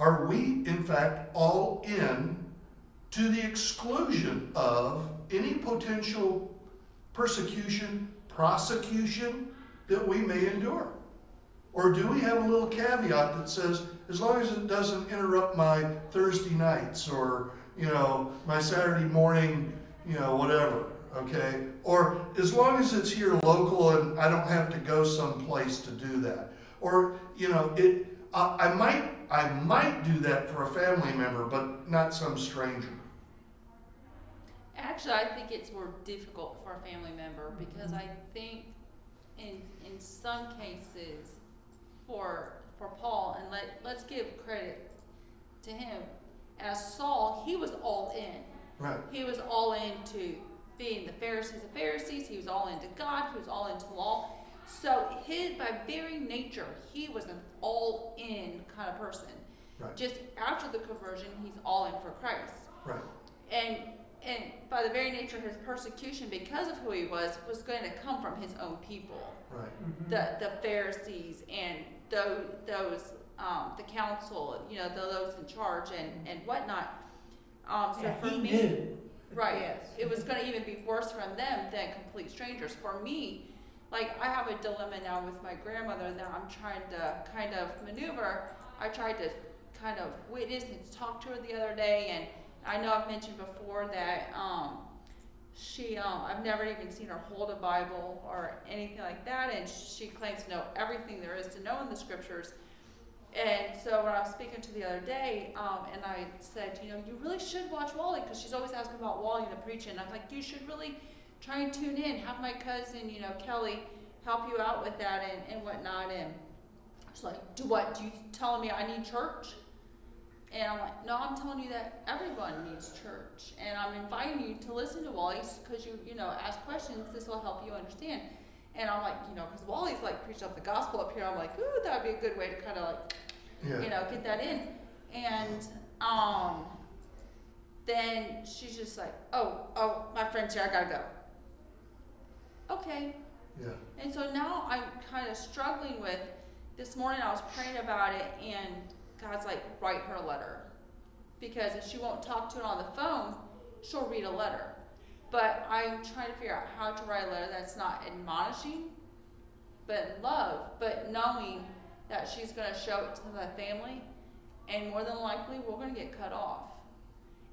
Are we, in fact, all in to the exclusion of any potential persecution, prosecution that we may endure? Or do we have a little caveat that says, as long as it doesn't interrupt my Thursday nights or, my Saturday morning, whatever, okay? Or as long as it's here local and I don't have to go someplace to do that. Or, I might do that for a family member, but not some stranger. Actually, I think it's more difficult for a family member because I think in some cases for Paul, and let's give credit to him, as Saul, he was all in. Right. He was all into being the Pharisees of Pharisees. He was all into God. He was all into law. So by very nature, he was an all-in kind of person. Right. Just after the conversion, he's all in for Christ. Right. And by the very nature of his persecution, because of who he was going to come from his own people. Right. Mm-hmm. The Pharisees and those the council, those in charge and whatnot. So for me, knew. right, Yes. it was going to even be worse from them than complete strangers. For me, like I have a dilemma now with my grandmother that I'm trying to kind of maneuver. I tried to kind of witness and talk to her the other day, and I know I've mentioned before that I've never even seen her hold a Bible or anything like that, and she claims to know everything there is to know in the scriptures. And so when I was speaking to the other day, and I said, you really should watch Wally, because she's always asking about Wally and the preaching. I'm like, you should really try and tune in. Have my cousin, Kelly, help you out with that and whatnot. And she's like, do what? Do you telling me I need church? And I'm like, no, I'm telling you that everyone needs church. And I'm inviting you to listen to Wally's because you ask questions. This will help you understand. And I'm like, because Wally's like preached up the gospel up here. I'm like, ooh, that would be a good way to kind of like, get that in. And then she's just like, oh, my friend's here, I gotta go. Okay. Yeah. And so now I'm kind of struggling with, this morning I was praying about it, and God's like, write her a letter. Because if she won't talk to it on the phone, she'll read a letter. But I'm trying to figure out how to write a letter that's not admonishing, but love, but knowing that she's going to show it to the family, and more than likely we're going to get cut off.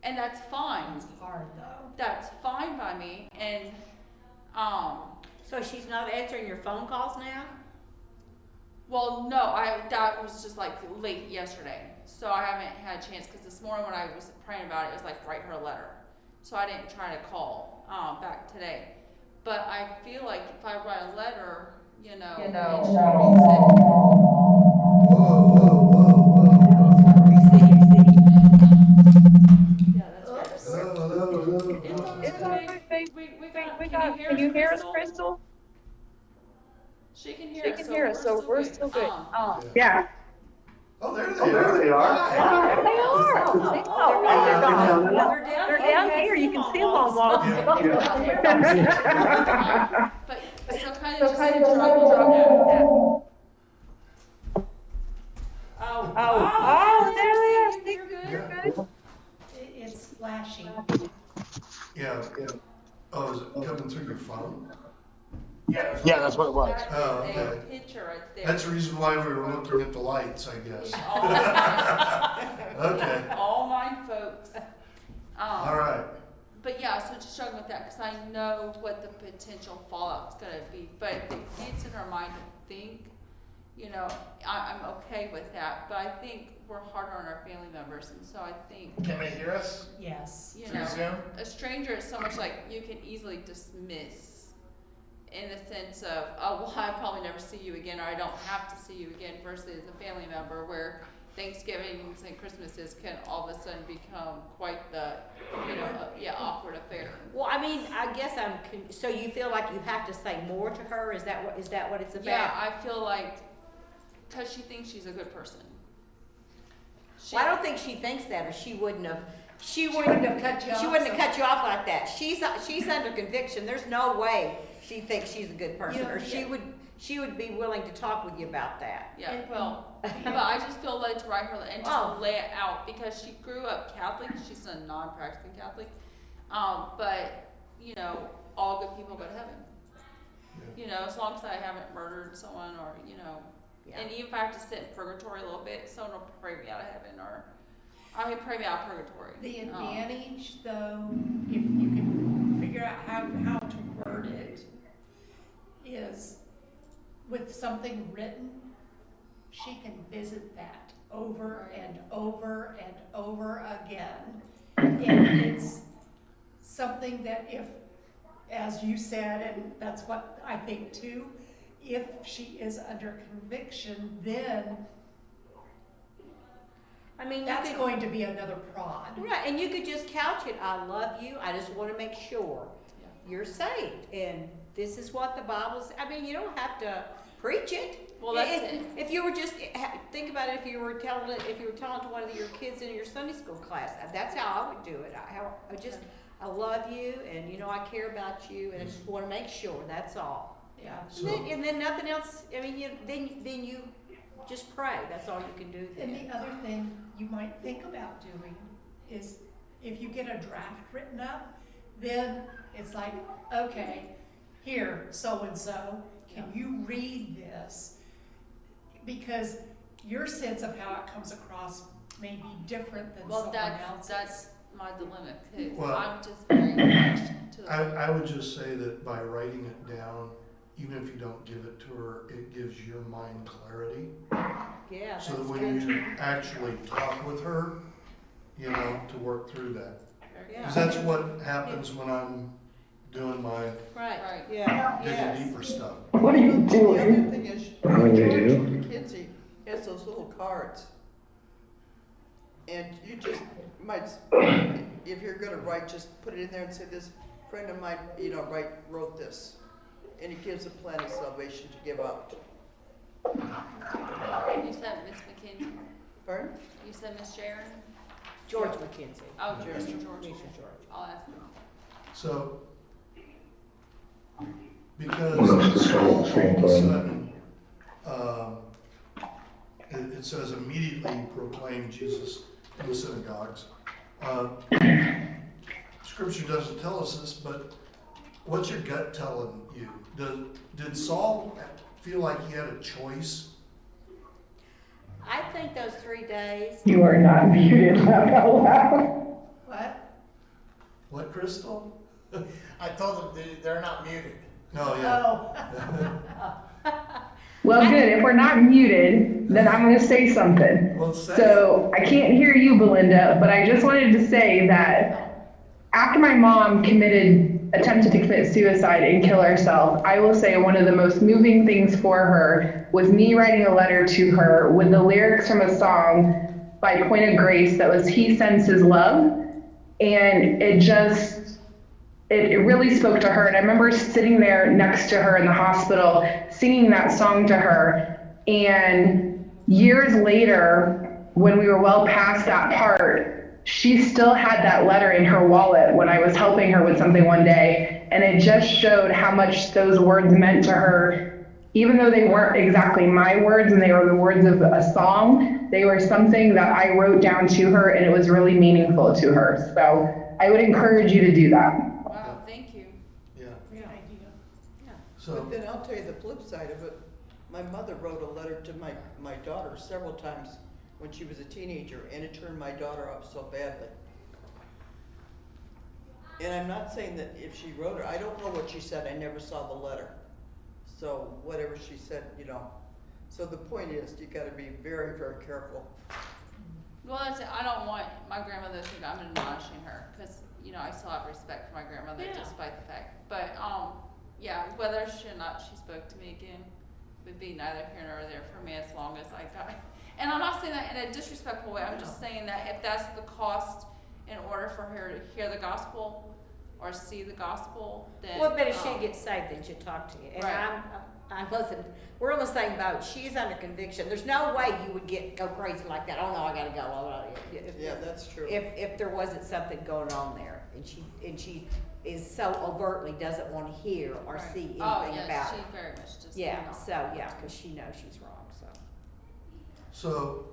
And that's fine. It's hard though. That's fine by me. And So she's not answering your phone calls now? well, no, that was just like late yesterday, so I haven't had a chance, because this morning when I was praying about it, it was like, write her a letter. So I didn't try to call back today. But I feel like if I write a letter, and she reads it. Yeah, that's right. It's okay. We got. Can you hear us, Crystal? She can hear us, so we're still good. Yeah. Oh, there they Oh, there are. they are. Wow. They are. They're down here. You can see them on wall. But so kind of drop. Oh, there they are. You're good. It's flashing. Yeah. Oh, is it coming through your phone? Yeah, that's what it was. That Oh, is okay. a picture right there. That's the reason why we were looking at the lights, I guess. Okay. All mine, folks. All right. But yeah, so just struggling with that, because I know what the potential fallout's going to be. But if it gets in her mind to think, I'm okay with that. But I think we're harder on our family members, and so I think, Can they hear us Yes. through Zoom? a stranger is so much like you can easily dismiss, in the sense of, oh, well, I probably never see you again, or I don't have to see you again, versus a family member where Thanksgivings and Christmases can all of a sudden become quite the, awkward affair. Well, I mean, I guess so you feel like you have to say more to her? Is that what it's about? Yeah, I feel like, because she thinks she's a good person. Well, I don't think she thinks that, or she wouldn't have cut you off like that. She's under conviction. There's no way she thinks she's a good person, or she would be willing to talk with you about that. Yeah, And- well, but I just feel led to write her and just Oh. lay it out because she grew up Catholic. She's a non-practicing Catholic, but you know, all good people go to heaven. Yeah. You know, as long as I haven't murdered someone, or you know, Yeah. and even if I have to sit in purgatory a little bit, someone will pray me out of heaven, or I mean, pray me out of purgatory. The advantage, though, if you can figure out how to word it, is with something written, she can visit that over and over and over again. And it's something that if, as you said, and that's what I think too, if she is under conviction, then I mean, you that's could, going to be another prod. right, and you could just couch it, I love you, I just wanna make sure Yeah. you're saved, and this is what the Bible's, I mean, you don't have to preach it. Well, that's If- it. If you were just, think about it, if you were telling it to one of your kids in your Sunday school class, that's how I would do it. I love you, and you know, I care about you, and I just wanna make sure, that's all. Yeah. So, And then nothing else, I mean, then you just pray, that's all you can do And then. the other thing you might think about doing is if you get a draft written up, then it's like, okay, here, so-and-so, can you read this? Because your sense of how it comes across may be different than Well, someone else's. that's my dilemma too. Well, I'm just very attached to the. I would just say that by writing it down, even if you don't give it to her, it gives your mind clarity. Yeah, So that that's when good. you actually talk with her, you know, to work through that. Yeah. Because that's what happens when I'm doing my Right, Right. yeah, digging yes. deeper stuff. What are you The doing? other thing is, What do you George do? McKinsey has those little cards. And you just might, if you're gonna write, just put it in there and say, this friend of mine, you know, wrote this. And it gives a plan of salvation to give out. You said Miss McKinsey. Pardon? You said Miss Sharon. George McKinsey. Oh, Sharon. Mr. George. Mr. George. I'll ask him. So, Well, because it's Saul all the same of a thing. sudden, it says immediately proclaim Jesus in the synagogues. Scripture doesn't tell us this, but what's your gut telling you? Did Saul feel like he had a choice? I think those 3 days, You are not muted, laugh out loud. What? What, Crystal? I told them they're not muted. No, yeah. Oh. Well, good. If we're not muted, then I'm going to say something. Well, say So I can't hear you, Belinda, but I just wanted to say that after my mom attempted to commit suicide and kill herself, I will say one of the most moving things for her was me writing a letter to her with the lyrics from a song by Point of Grace that was "He Sends His Love," and it really spoke to her. And I remember sitting there next to her in the hospital, singing that song to her. And years later, when we were well past that part, she still had that letter in her wallet when I was helping her with something one day. And it just showed how much those words meant to her. Even though they weren't exactly my words and they were the words of a song, they were something that I wrote down to her, and it was really meaningful to her. So I would encourage you to do that. Wow, thank you. Yeah. Great idea. So, But then I'll tell you the flip side of it. My mother wrote a letter to my daughter several times when she was a teenager, and it turned my daughter up so badly. And I'm not saying that if she wrote it, I don't know what she said, I never saw the letter. So whatever she said, you know. So the point is, you gotta be very, very careful. Well, that's it. I don't want my grandmother to think I'm admonishing her, because, you know, I still have respect for my grandmother Yeah. despite the fact. But, yeah, whether she or not she spoke to me again would be neither here nor there for me as long as I got. And I'm not saying that in a disrespectful way. I'm just saying that if that's the cost in order for her to hear the gospel or see the gospel, then. well, but if she gets saved, then she'll talk to you. And Right. listen, we're on the same boat. She's under conviction. There's no way you would go crazy like that. Oh no, I gotta go. Yeah, that's true. If there wasn't something going on there, and she is so overtly doesn't want to hear or Right. see anything Oh, yeah, about she it. very much just. Yeah, no. so, yeah, because she knows she's wrong, so. So,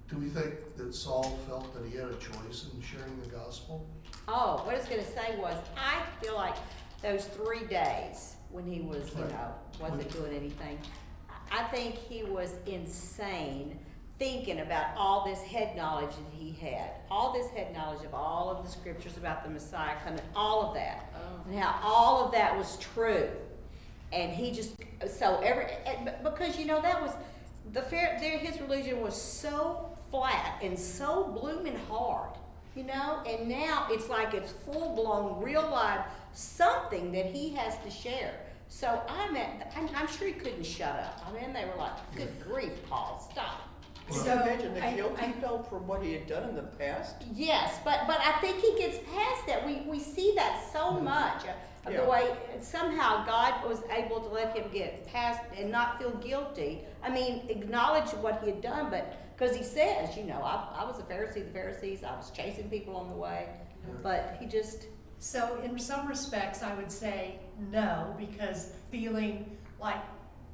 do we think that Saul felt that he had a choice in sharing the gospel? Oh, what I was gonna say was, I feel like those 3 days when he was, Right. wasn't doing anything, I think he was insane thinking about all this head knowledge that he had, all this head knowledge of all of the scriptures about the Messiah coming, all of that, Oh. and how all of that was true. And he just, because that was, his religion was so flat and so blooming hard, and now it's like it's full blown, real life, something that he has to share. So I'm sure he couldn't shut up. I mean, they were like, good grief, Paul, stop. Can you So, imagine the I- guilt he I- felt from what he had done in the past? Yes, but I think he gets past that. We see that so much of the Yeah. way somehow God was able to let him get past and not feel guilty. I mean, acknowledge what he had done, but because he says, I was a Pharisee of the Pharisees, I was chasing people on the way, but he just, So in some respects, I would say no, because feeling like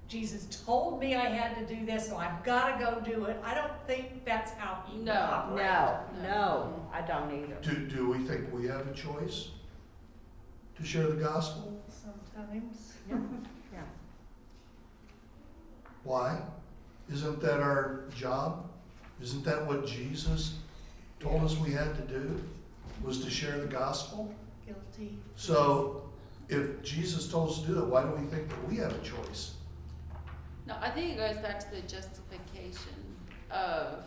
Jesus told me I had to do this, so I've got to go do it. I don't think that's how he would No. operate. no, I don't either. Do we think we have a choice to share the gospel? Sometimes. Yeah. Why? Isn't that our job? Isn't that what Jesus told us we had to do? Was to share the gospel? Guilty. So, if Jesus told us to do that, why do we think that we have a choice? No, I think it goes back to the justification of,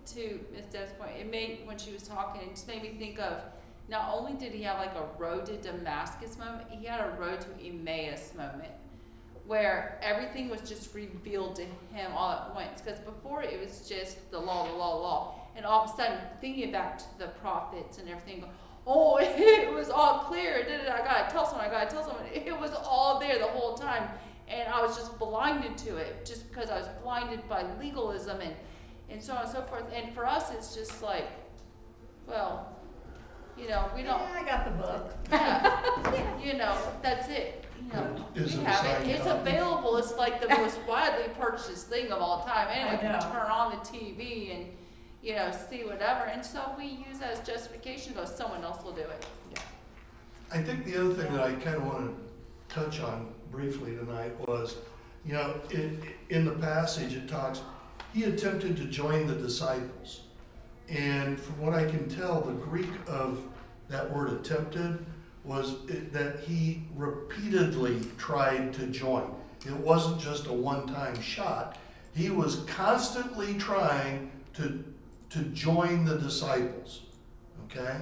to Ms. Deb's point, when she was talking, it just made me think of, not only did he have like a road to Damascus moment, he had a road to Emmaus moment, where everything was just revealed to him all at once. Because before it was just the law. And all of a sudden, thinking back to the prophets and everything, oh, it was all clear. I gotta tell someone. It was all there the whole time. And I was just blinded to it, just because I was blinded by legalism and so on and so forth. And for us, it's just like, well, we don't. Yeah, I got the book. Yeah, that's it. Is We it a have it. signed It's copy? available. It's like the most widely purchased thing of all time. Anyone I can know. turn on the TV and see whatever. And so we use that as justification. Go, someone else will do it. I think the other thing that I kind of want to touch on briefly tonight was, in the passage it talks, he attempted to join the disciples. And from what I can tell, the Greek of that word attempted was that he repeatedly tried to join. It wasn't just a one-time shot. He was constantly trying to join the disciples. Okay?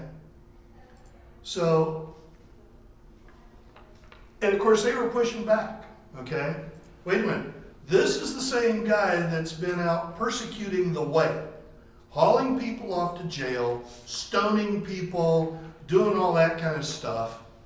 So, and of course they were pushing back. Okay? Wait a minute. This is the same guy that's been out persecuting the way, hauling people off to jail, stoning people, doing all that kind of stuff.